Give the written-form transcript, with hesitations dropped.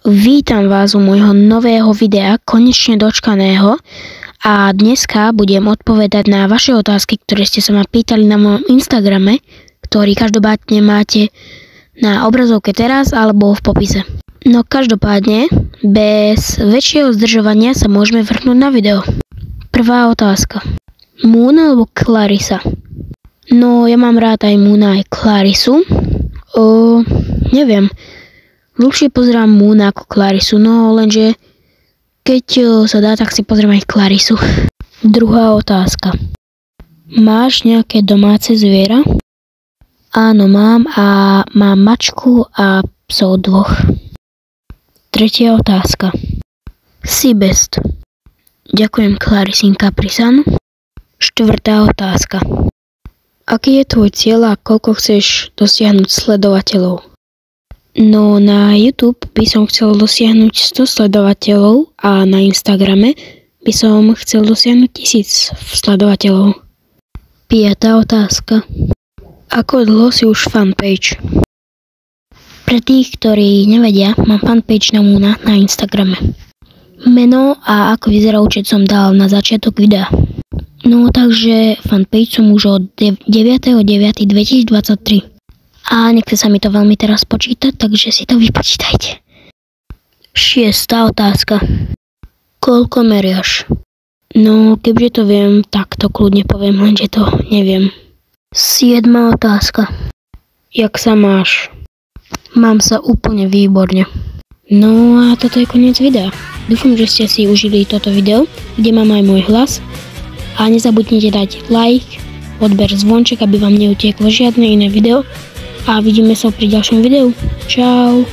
Vítam vás u môjho nového videa, konečne dočkaného, a dneska budem odpovedať na vaše otázky, ktoré ste sa ma pýtali na mojom Instagrame, ktorý každopádne máte na obrazovke teraz alebo v popise. No každopádne, bez väčšieho zdržovania sa môžeme vrhnúť na video. Prvá otázka. Moon alebo Clarissa? No ja mám rád aj Moona aj Clarissu. Neviem. Dlhšie pozerám Moona ako Clarissu, no lenže keď sa dá, tak si pozriem aj Clarissu. Druhá otázka. Máš nejaké domáce zviera? Áno, mám a mám mačku a psov 2. Tretia otázka. Si best. Ďakujem, Clarissin Caprisan. Štvrtá otázka. Aký je tvoj cieľ a koľko chceš dosiahnuť sledovateľov? No na YouTube by som chcel dosiahnuť 100 sledovateľov a na Instagrame by som chcel dosiahnuť 1000 sledovateľov. Piatá otázka. Ako dlho si už fanpage? Pre tých, ktorí nevedia, mám fanpage na Moona na Instagrame. Meno a ako vyzerá účet som dal na začiatok videa. No takže fanpage som už od 9.9.2023. A nechce sa mi to veľmi teraz počítať, takže si to vypočítajte. Šiestá otázka. Koľko meriaš? No, keďže to viem, tak to kľudne poviem, lenže to neviem. Siedma otázka. Jak sa máš? Mám sa úplne výborne. No a toto je koniec videa. Dúfam, že ste si užili toto video, kde mám aj môj hlas. A nezabudnite dať like, odber zvonček, aby vám neutieklo žiadne iné video. A vidíme sa pri ďalšom videu. Čau.